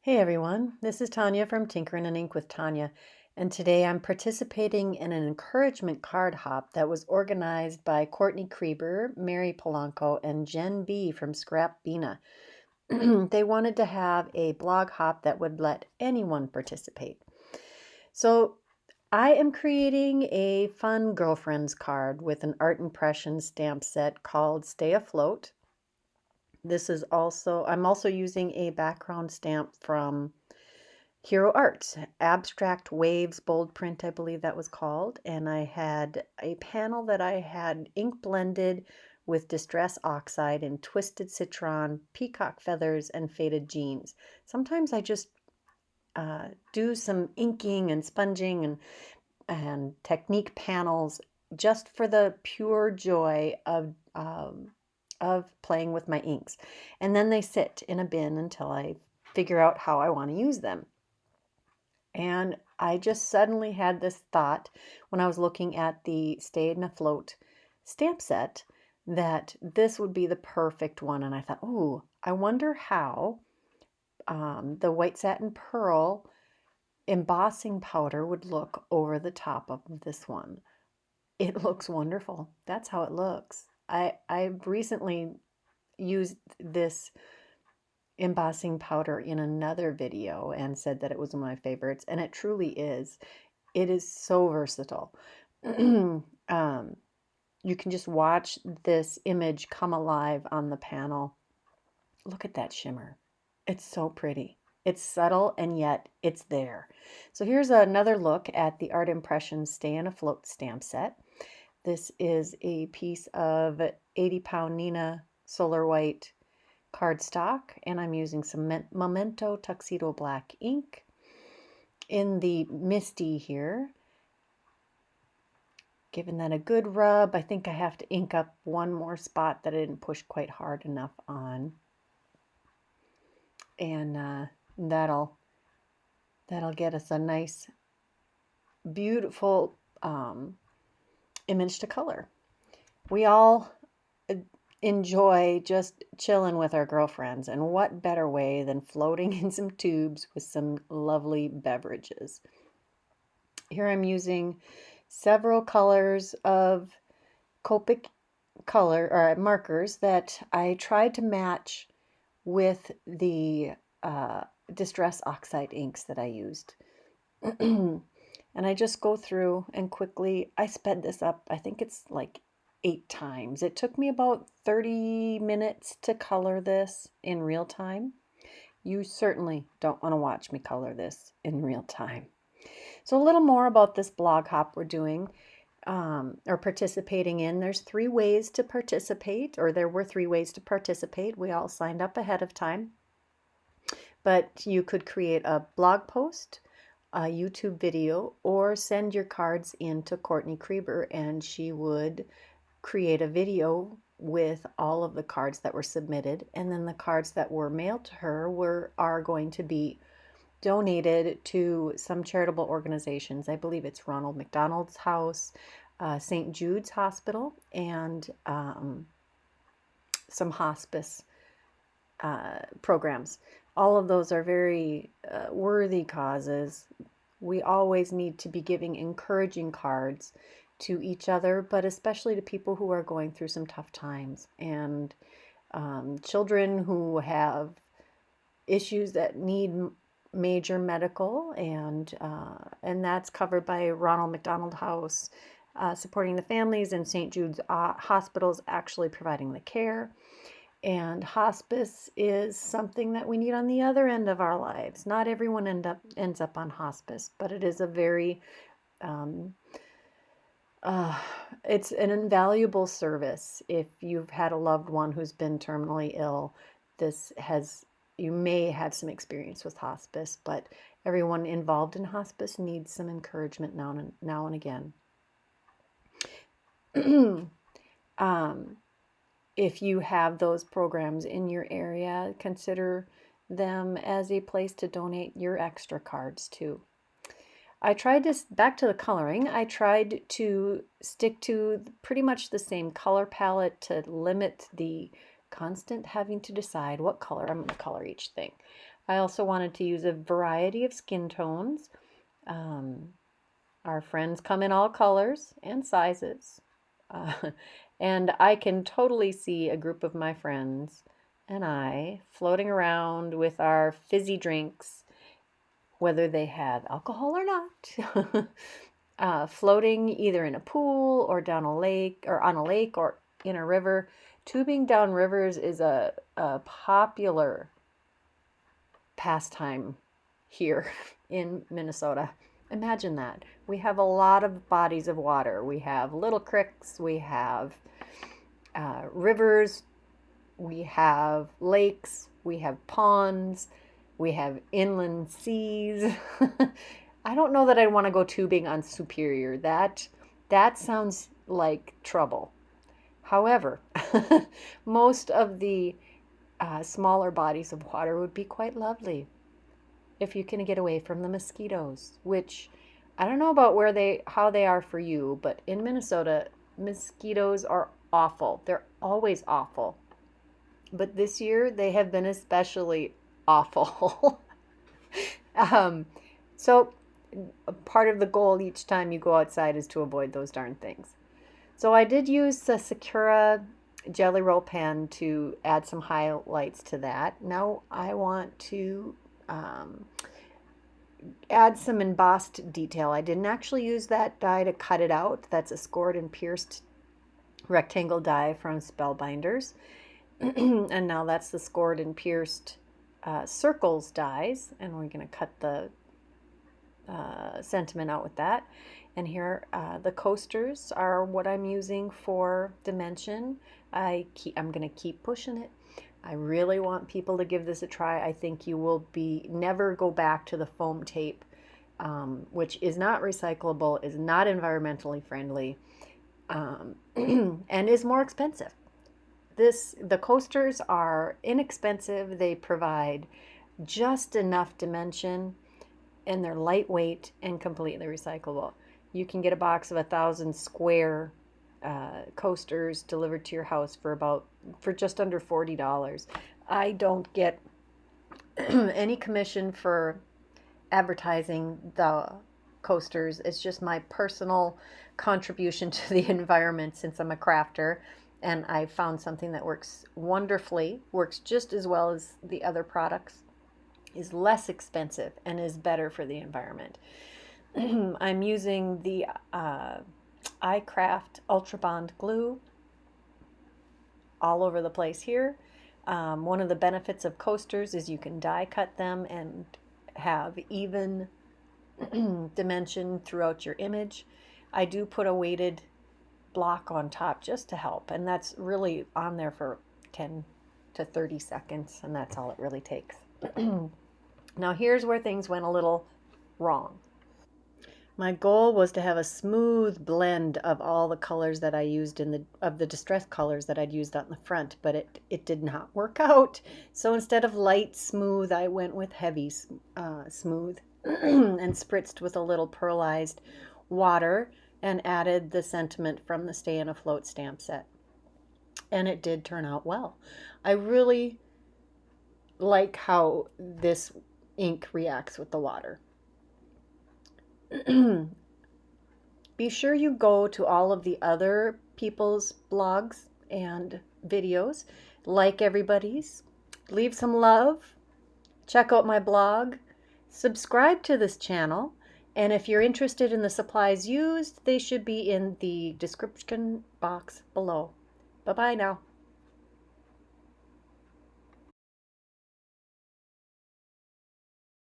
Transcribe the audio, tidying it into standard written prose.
Hey everyone, this is Tanya from Tinkering and Ink with Tanya, and today I'm participating in an encouragement card hop that was organized by Courtney Krieber, Mary Polanco, and Jen B from Scrap Bina. They wanted to have a blog hop that would let anyone participate. So I am creating a fun girlfriend's card with an art impression stamp set called Stay Afloat. I'm also using a background stamp from Hero Arts, Abstract Waves bold print, I believe that was called. And I had a panel that I had ink blended with Distress Oxide and Twisted Citron, Peacock Feathers, and Faded Jeans. Sometimes I just do some inking and sponging and technique panels just for the pure joy of playing with my inks. And then they sit in a bin until I figure out how I want to use them. And I just suddenly had this thought when I was looking at the Stayin Afloat stamp set that this would be the perfect one. And I thought, oh, I wonder how the white satin pearl embossing powder would look over the top of this one. It looks wonderful. That's how it looks. I recently used this embossing powder in another video and said that it was one of my favorites, and it truly is. It is so versatile. You can just watch this image come alive on the panel. Look at that shimmer. It's so pretty. It's subtle and yet it's there. So here's another look at the Art Impressions Stayin Afloat stamp set. This is a piece of 80-pound Nina Solar White cardstock, and I'm using some Memento Tuxedo black ink in the Misty here. Giving that a good rub. I think I have to ink up one more spot that I didn't push quite hard enough on. And that'll get us a nice, beautiful image to color. We all enjoy just chilling with our girlfriends, and what better way than floating in some tubes with some lovely beverages. Here I'm using several colors of Copic color or markers that I tried to match with the Distress Oxide inks that I used. And I just go through and quickly, I sped this up. I think it's like 8 times. It took me about 30 minutes to color this in real time. You certainly don't want to watch me color this in real time. So a little more about this blog hop we're doing or participating in. There's 3 ways to participate, or there were 3 ways to participate. We all signed up ahead of time. But you could create a blog post, a YouTube video, or send your cards in to Courtney Krieber, and she would create a video with all of the cards that were submitted, and then the cards that were mailed to her are going to be donated to some charitable organizations. I believe it's Ronald McDonald's House, St. Jude's Hospital, and some hospice programs. All of those are very worthy causes. We always need to be giving encouraging cards to each other, but especially to people who are going through some tough times, and children who have issues that need major medical, and that's covered by Ronald McDonald House supporting the families, and St. Jude's Hospitals actually providing the care. And hospice is something that we need on the other end of our lives. Not everyone ends up on hospice, but it is a very it's an invaluable service. If you've had a loved one who's been terminally ill, you may have some experience with hospice, but everyone involved in hospice needs some encouragement now and again. If you have those programs in your area, consider them as a place to donate your extra cards to. I tried to, back to the coloring, I tried to stick to pretty much the same color palette to limit the constant having to decide what color I'm going to color each thing. I also wanted to use a variety of skin tones. Our friends come in all colors and sizes. And I can totally see a group of my friends and I floating around with our fizzy drinks, whether they have alcohol or not, floating either in a pool or down a lake or on a lake or in a river. Tubing down rivers is a popular pastime here in Minnesota. Imagine that. We have a lot of bodies of water. We have little creeks, we have rivers, we have lakes, we have ponds, we have inland seas. I don't know that I want to go tubing on Superior. That sounds like trouble. However, most of the smaller bodies of water would be quite lovely if you can get away from the mosquitoes, which I don't know about how they are for you, but in Minnesota, mosquitoes are awful. They're always awful. But this year they have been especially awful. So part of the goal each time you go outside is to avoid those darn things. So I did use the Sakura Jelly Roll pen to add some highlights to that. Now I want to add some embossed detail. I didn't actually use that die to cut it out. That's a scored and pierced rectangle die from Spellbinders. And now that's the scored and pierced circles dies, and we're going to cut the sentiment out with that. And here the coasters are what I'm using for dimension. I'm going to keep pushing it. I really want people to give this a try. I think you will never go back to the foam tape, which is not recyclable, is not environmentally friendly, and is more expensive. The coasters are inexpensive. They provide just enough dimension, and they're lightweight and completely recyclable. You can get a box of 1,000 square coasters delivered to your house for just under $40. I don't get any commission for advertising the coasters. It's just my personal contribution to the environment since I'm a crafter, and I found something that works wonderfully, works just as well as the other products, is less expensive, and is better for the environment. I'm using the iCraft Ultra Bond glue all over the place here. One of the benefits of coasters is you can die cut them and have even dimension throughout your image. I do put a weighted block on top just to help, and that's really on there for 10 to 30 seconds, and that's all it really takes. Now here's where things went a little wrong. My goal was to have a smooth blend of all the colors that I used of the distress colors that I'd used on the front, but it did not work out. So instead of light smooth, I went with heavy smooth and spritzed with a little pearlized water and added the sentiment from the Stayin Afloat stamp set. And it did turn out well. I really like how this ink reacts with the water. Be sure you go to all of the other people's blogs and videos, like everybody's, leave some love, check out my blog, subscribe to this channel, and if you're interested in the supplies used, they should be in the description box below. Bye-bye now.